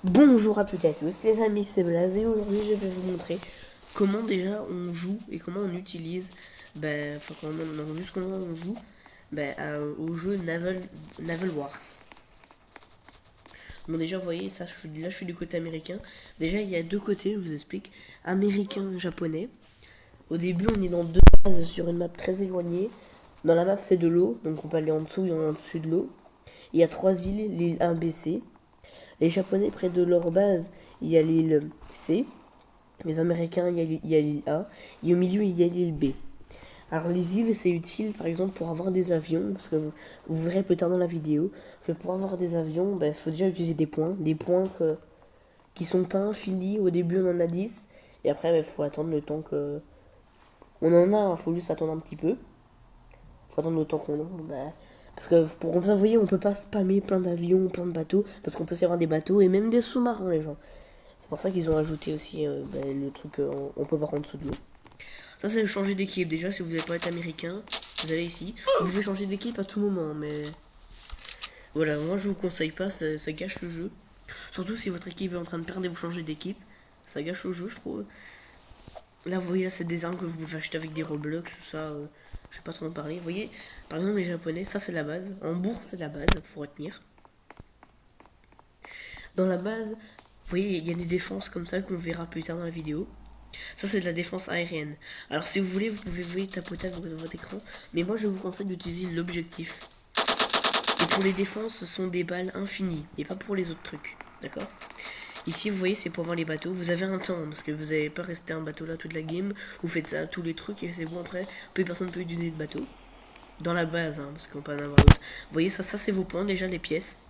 Bonjour à toutes et à tous, les amis, c'est Blaze et aujourd'hui je vais vous montrer comment déjà on joue et comment on utilise, enfin juste comment on joue au jeu Naval Wars. Bon déjà vous voyez ça, là je suis du côté américain. Déjà il y a deux côtés, je vous explique, américain, japonais. Au début on est dans deux bases sur une map très éloignée. Dans la map c'est de l'eau, donc on peut aller en dessous et en dessus de l'eau. Il y a trois îles, l'île 1, B, C. Les Japonais, près de leur base, il y a l'île C. Les Américains, il y a l'île A. Et au milieu, il y a l'île B. Alors les îles, c'est utile par exemple pour avoir des avions, parce que vous verrez plus tard dans la vidéo, que pour avoir des avions, il faut déjà utiliser des points qui sont pas infinis. Au début, on en a 10, et après, il faut attendre le temps que... On en a, il faut juste attendre un petit peu. Il faut attendre le temps qu'on en... parce que pour comme ça, vous voyez, on peut pas spammer plein d'avions, plein de bateaux, parce qu'on peut y avoir des bateaux et même des sous-marins, les gens. C'est pour ça qu'ils ont ajouté aussi le truc on peut voir en dessous de l'eau. Ça, c'est changer d'équipe. Déjà, si vous n'avez pas être américain, vous allez ici. Vous pouvez changer d'équipe à tout moment, mais voilà, moi je vous conseille pas, ça gâche le jeu. Surtout si votre équipe est en train de perdre et vous changez d'équipe, ça gâche le jeu, je trouve. Là, vous voyez, là, c'est des armes que vous pouvez acheter avec des Roblox, tout ça. Je vais pas trop en parler. Vous voyez, par exemple, les Japonais, ça c'est la base. En bourse, c'est la base, faut retenir. Dans la base, vous voyez, il y a des défenses comme ça qu'on verra plus tard dans la vidéo. Ça, c'est de la défense aérienne. Alors, si vous voulez, vous pouvez vous tapoter avec votre écran. Mais moi, je vous conseille d'utiliser l'objectif. Et pour les défenses, ce sont des balles infinies. Et pas pour les autres trucs. D'accord? Ici, vous voyez, c'est pour voir les bateaux. Vous avez un temps, parce que vous n'allez pas rester un bateau là toute la game. Vous faites ça, tous les trucs, et c'est bon après. Plus personne ne peut utiliser de bateau. Dans la base, hein, parce qu'on peut en avoir d'autres. Vous voyez, ça c'est vos points, déjà, les pièces.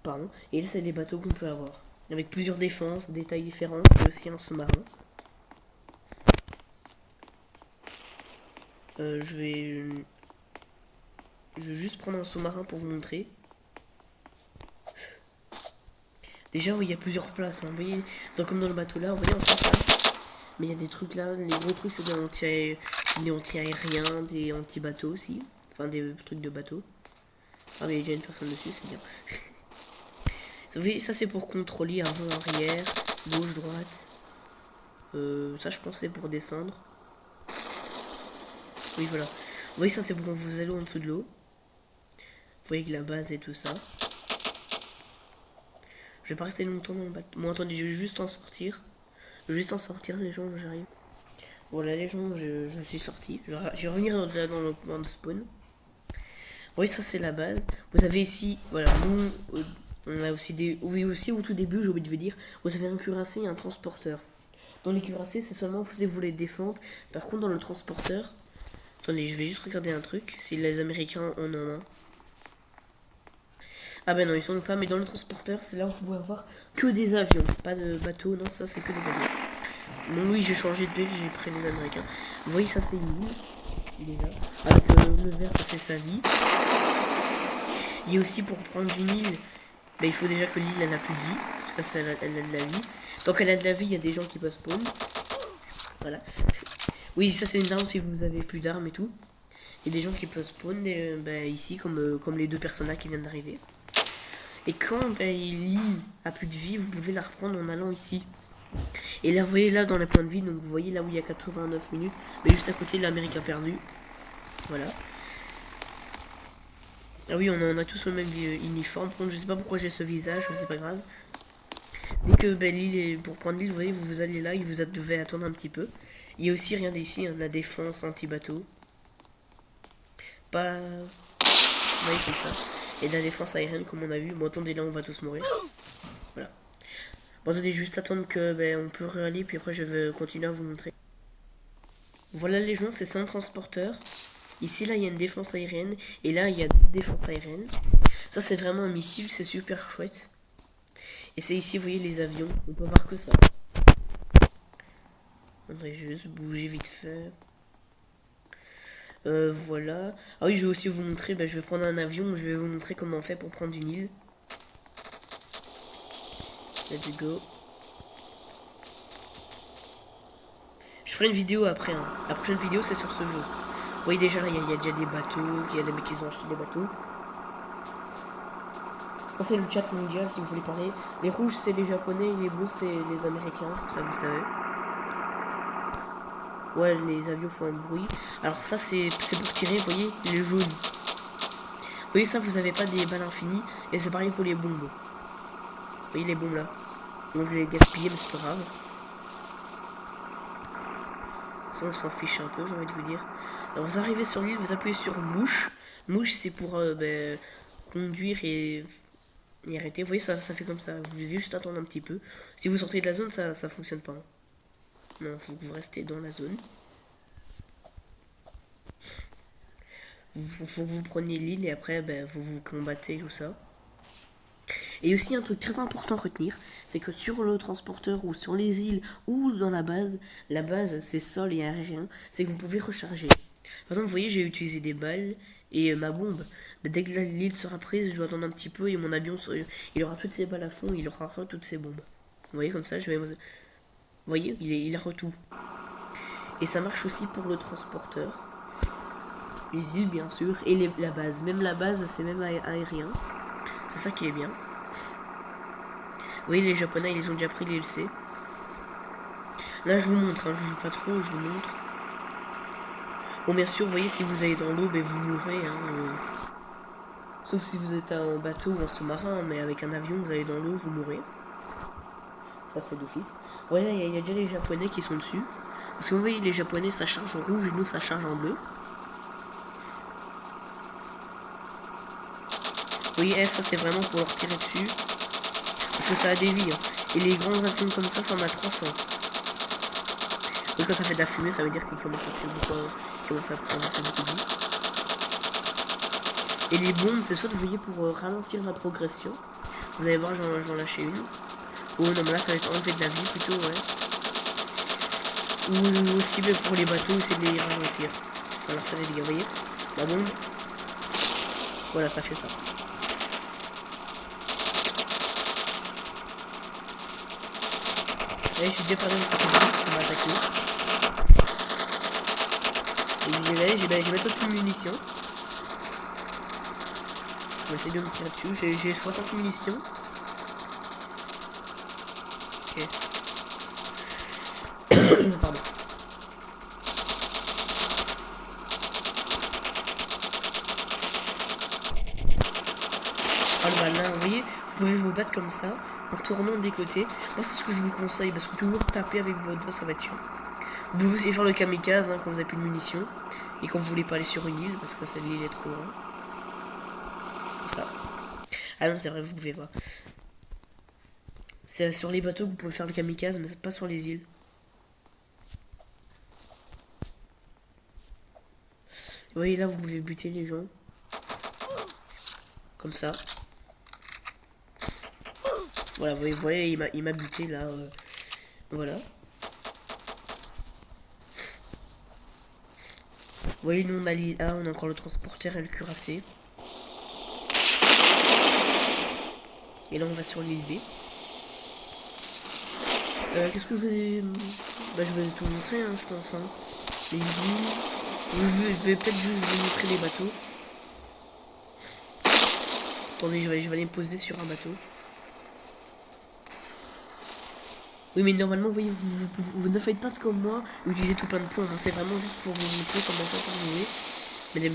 Pardon. Et là, c'est les bateaux qu'on peut avoir. Avec plusieurs défenses, des tailles différentes, et aussi un sous-marin. Euh, je vais je vais juste prendre un sous-marin pour vous montrer. Déjà, oui, il y a plusieurs places. Hein. Vous voyez, comme dans le bateau là, vous voyez en fait là. Mais il y a des trucs là, les gros trucs, c'est des anti-aériens, des anti-bateaux aussi. Enfin, des trucs de bateau. Ah, mais il y a déjà une personne dessus, c'est bien. Vous voyez, ça c'est pour contrôler avant, arrière, gauche, droite. Ça, je pense, c'est pour descendre. Oui, voilà. Vous voyez, ça c'est pour quand vous allez en dessous de l'eau. Vous voyez que la base et tout ça. Je vais pas rester longtemps dans le bateau. Bon, attendez, je vais juste en sortir. Je vais juste en sortir, les gens, j'arrive. Voilà, les gens, je suis sorti. Je vais revenir dans le spawn. Oui, ça c'est la base. Vous avez ici, voilà, nous, on a aussi des. Oui, aussi au tout début, j'ai oublié de vous dire, vous avez un cuirassé et un transporteur. Dans les cuirassés, c'est seulement si vous les défendre. Par contre, dans le transporteur, attendez, je vais juste regarder un truc. Si les Américains en ont un. Ah ben non, ils sont pas, mais dans le transporteur, c'est là où vous pouvez avoir que des avions. Pas de bateaux, non, ça c'est que des avions. Bon, oui, j'ai changé de bec, j'ai pris des Américains. Vous voyez, ça c'est une île, déjà. Avec le vert, ça c'est sa vie. Il y a aussi pour prendre une île, il faut déjà que l'île elle n'a plus de vie. Parce que ça, elle a de la vie. Tant qu'elle a de la vie, il y a des gens qui peuvent spawn. Voilà. Oui, ça c'est une arme si vous avez plus d'armes et tout. Il y a des gens qui peuvent spawn ici, comme les deux personnes là qui viennent d'arriver. Et quand l'île a plus de vie, vous pouvez la reprendre en allant ici. Et là, vous voyez là dans les points de vie, donc vous voyez là où il y a 89 minutes, mais juste à côté l'Amérique a perdu. Voilà. Ah oui, on a tous le même uniforme. Par contre, je sais pas pourquoi j'ai ce visage, mais c'est pas grave. Dès que l'île est pour prendre l'île, vous voyez, vous allez là, vous devez attendre un petit peu. Il y a aussi rien d'ici, hein, la défense anti-bateau. Pas. Vous voyez comme ça. Et de la défense aérienne comme on a vu. Bon attendez là on va tous mourir. Voilà. Bon attendez juste attendre que on peut réaller puis après je vais continuer à vous montrer. Voilà les gens, c'est un transporteur. Ici là il y a une défense aérienne et là il y a deux défenses aériennes. Ça c'est vraiment un missile, c'est super chouette. Et c'est ici vous voyez les avions, on peut voir que ça. Attendez, je vais juste bouger vite fait. Voilà. Ah oui, je vais aussi vous montrer, je vais prendre un avion, je vais vous montrer comment on fait pour prendre une île. Let's go. Je ferai une vidéo après. Hein. La prochaine vidéo, c'est sur ce jeu. Vous voyez déjà, là, il y a déjà des bateaux. Il y a des mecs qui ont acheté des bateaux. Ça c'est le chat mondial si vous voulez parler. Les rouges c'est les japonais et les bleus c'est les américains, ça vous savez. Ouais, les avions font un bruit. Alors ça c'est pour tirer, vous voyez, les jaunes. Vous voyez ça, vous avez pas des balles infinies. Et c'est pareil pour les bombes. Vous voyez les bombes là. Bon, je les ai gaspillées mais c'est pas grave. Ça on s'en fiche un peu, j'ai envie de vous dire. Alors vous arrivez sur l'île, vous appuyez sur mouche. Mouche c'est pour conduire et arrêter. Vous voyez ça fait comme ça. Vous devez juste attendre un petit peu. Si vous sortez de la zone, ça fonctionne pas. Non, faut que vous restez dans la zone. Faut que vous preniez l'île et après vous vous combattez tout ça. Et aussi un truc très important à retenir, c'est que sur le transporteur ou sur les îles ou dans la base c'est sol et aérien, c'est que vous pouvez recharger. Par exemple, vous voyez, j'ai utilisé des balles et ma bombe. Dès que l'île sera prise, je dois attendre un petit peu et mon avion, il aura toutes ses balles à fond, il aura toutes ses bombes. Vous voyez comme ça, vous voyez, il a tout. Et ça marche aussi pour le transporteur. Les îles bien sûr, et la base. Même la base, c'est même aérien. C'est ça qui est bien. Vous voyez, les japonais, ils ont déjà pris les LC. Là, je vous montre, hein, je joue pas trop, je vous montre. Bon, bien sûr, vous voyez, si vous allez dans l'eau, vous mourrez. Hein, Sauf si vous êtes en bateau ou en sous-marin, mais avec un avion, vous allez dans l'eau, vous mourrez. Ça, c'est d'office. Voilà, il y a déjà les japonais qui sont dessus. Parce que vous voyez, les japonais, ça charge en rouge et nous, ça charge en bleu. Vous voyez, F, ça c'est vraiment pour leur tirer dessus. Parce que ça a des vies. Hein. Et les grands avions comme ça en a 300. Donc quand ça fait de la fumée, ça veut dire qu'il commence à prendre beaucoup de vie. Et les bombes, c'est soit vous voyez pour ralentir la progression. Vous allez voir, j'en lâcher une. Oh non, mais là ça va être enlever de la vie plutôt, ouais. Ou aussi pour les bateaux, c'est de les ralentir. Alors ça les dégâts, vous voyez. La bombe. Voilà, ça fait ça. Et je suis déjà perdu dans cette zone pour m'attaquer. Et j'ai bientôt plus de munitions. On va essayer de me tirer dessus. J'ai 60 munitions. Ok. Pardon. Oh le malin, vous voyez, vous pouvez vous battre comme ça, en tournant des côtés. Moi c'est ce que je vous conseille, parce que toujours taper avec votre doigt, ça va être chiant. Vous pouvez aussi faire le kamikaze quand vous avez plus de munitions. Et quand vous voulez pas aller sur une île, parce que cette île est trop loin. Comme ça. Ah non, c'est vrai, vous pouvez pas. C'est sur les bateaux que vous pouvez faire le kamikaze, mais c'est pas sur les îles. Vous voyez là, vous pouvez buter les gens. Comme ça. Voilà, vous voyez, il m'a buté là. Voilà. Vous voyez, nous on a l'île A, on a encore le transporteur et le cuirassé. Et là on va sur l'île B. Qu'est-ce que je vous ai... je vous ai tout montré, hein, je pense. Hein. Les îles. Je vais peut-être vous montrer les bateaux. Attendez, je vais aller me poser sur un bateau. Oui, mais normalement, vous voyez, vous ne faites pas comme moi, utilisez tout plein de points. Hein. C'est vraiment juste pour vous montrer comment ça peut jouer.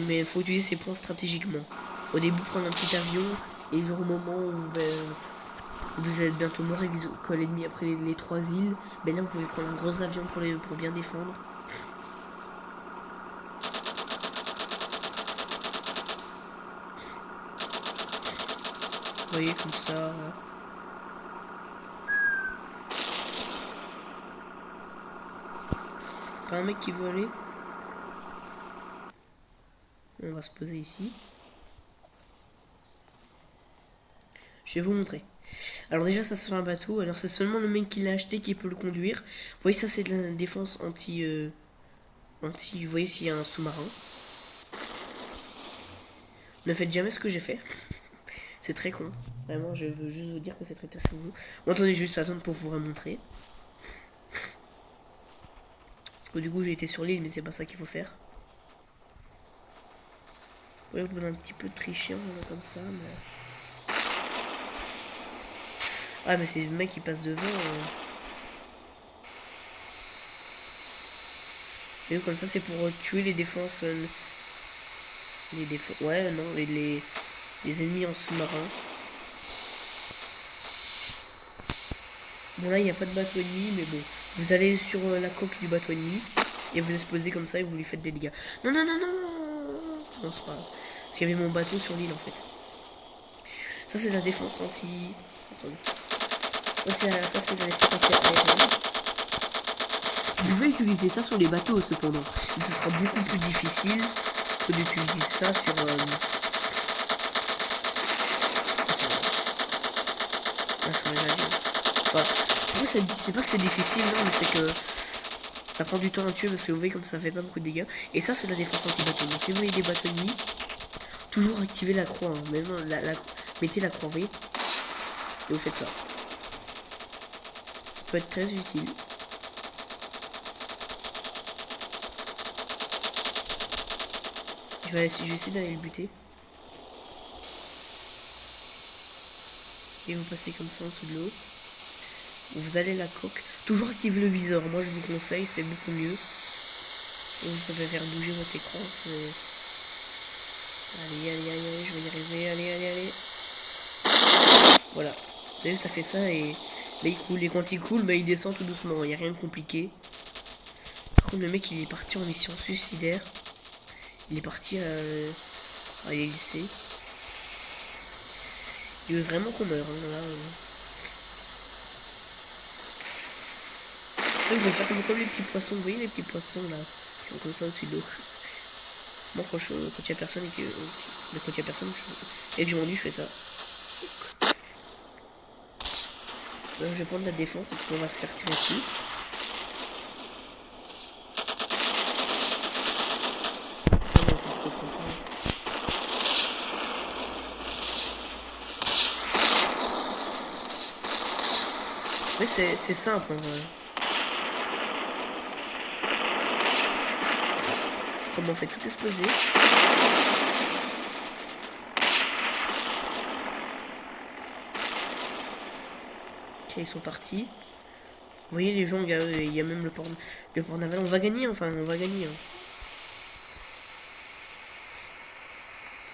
Mais il faut utiliser ces points stratégiquement. Au début, prendre un petit avion, et au moment où vous êtes bientôt mort et que l'ennemi après les 3 îles, là vous pouvez prendre un gros avion pour bien défendre. Vous voyez, comme ça. Voilà. Pas un mec qui veut aller. On va se poser ici. Je vais vous montrer. Alors déjà ça c'est un bateau. Alors c'est seulement le mec qui l'a acheté qui peut le conduire. Vous voyez ça c'est de la défense anti... vous voyez s'il y a un sous-marin. Ne faites jamais ce que j'ai fait. C'est très con. Vraiment je veux juste vous dire que c'est très con. Bon, attendez juste attendre pour vous remontrer. Parce que du coup j'ai été sur l'île mais c'est pas ça qu'il faut faire. Vous voyez, on peut un petit peu tricher comme ça mais... Ah, mais c'est le mec qui passe devant. Et comme ça, c'est pour tuer les défenses. Les défenses. Ouais, non, les ennemis en sous-marin. Bon, là, il n'y a pas de bateau ennemi, mais bon. Vous allez sur la coque du bateau ennemi. Et vous explosez comme ça et vous lui faites des dégâts. Non, non, non, non. Non, c'est pas grave. Parce qu'il y avait mon bateau sur l'île en fait. Ça, c'est la défense anti. Attendez. Ça, c'est la défense anti-aérienne. Vous pouvez utiliser ça sur les bateaux cependant. Et ce sera beaucoup plus difficile que d'utiliser ça sur. Sur les avions. Enfin, c'est pas que c'est difficile, non, mais c'est que ça prend du temps à tuer parce que vous voyez comme ça fait pas beaucoup de dégâts. Et ça, c'est la défense anti-bateau. Donc si vous voyez des bateaux ennemis, toujours activer la croix. Hein. Même mettez la croix, vous voyez. Et vous faites ça. Ça peut être très utile. Je vais essayer d'aller le buter. Et vous passez comme ça en dessous de l'eau. Vous allez la coque. Toujours activer le viseur. Moi je vous conseille, c'est beaucoup mieux. Et vous pouvez faire bouger votre écran. Allez, allez, allez, allez, je vais y arriver. Allez, allez, allez. Voilà. Vous voyez, ça fait ça et là il coule. Et quand il coule, bah, il descend tout doucement. Il n'y a rien de compliqué. Par contre, le mec il est parti en mission suicidaire. Il est parti à l'Élysée. Il veut vraiment qu'on meure. Hein, là, je vais faire comme les petits poissons. Vous voyez les petits poissons là qui sont comme ça au-dessus de l'eau. Moi quand il y a personne et que quand il y a personne et que j'ai rendu, je fais ça. Donc, je vais prendre la défense parce qu'on va se faire tirer dessus. Mais c'est simple en vrai. Comme on fait tout exploser. Ok, ils sont partis. Vous voyez les gens, il y a même le port naval. On va gagner, enfin, on va gagner. Hein.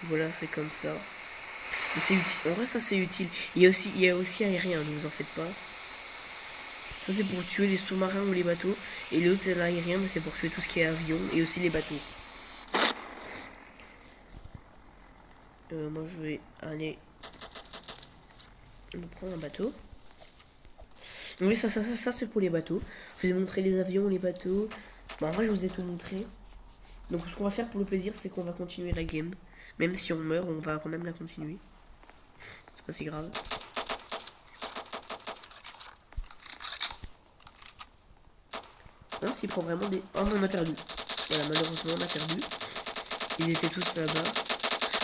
Voilà, c'est comme ça. Mais c'est utile. En vrai, ça c'est utile. Il y a aussi aérien, ne vous en faites pas. Ça c'est pour tuer les sous-marins ou les bateaux. Et l'autre c'est l'aérien, mais c'est pour tuer tout ce qui est avion et aussi les bateaux. Moi je vais aller prendre un bateau. Oui, ça c'est pour les bateaux. Je vous ai montré les avions, les bateaux. Bon, en vrai, je vous ai tout montré. Donc, ce qu'on va faire pour le plaisir, c'est qu'on va continuer la game. Même si on meurt, on va quand même la continuer. C'est pas si grave. Hein, s'il prend vraiment des. Oh, non, on a perdu. Voilà, malheureusement, on a perdu. Ils étaient tous là-bas.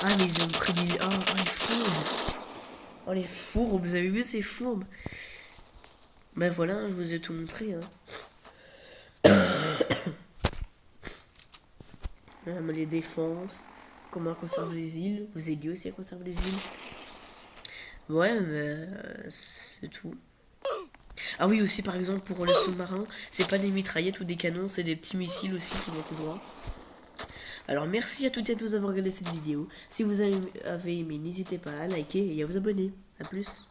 Ah, mais ils ont pris des. Oh, les fourbes. Oh, les fourbes. Vous avez vu ces fourbes? Ben voilà, je vous ai tout montré. Hein. Les défenses, comment conserve les îles. Vous avez dit aussi à conserve les îles. Ouais, mais c'est tout. Ah oui, aussi par exemple pour les sous-marins, c'est pas des mitraillettes ou des canons, c'est des petits missiles aussi qui vont tout droit. Alors merci à toutes et à tous d'avoir regardé cette vidéo. Si vous avez aimé, n'hésitez pas à liker et à vous abonner. A plus.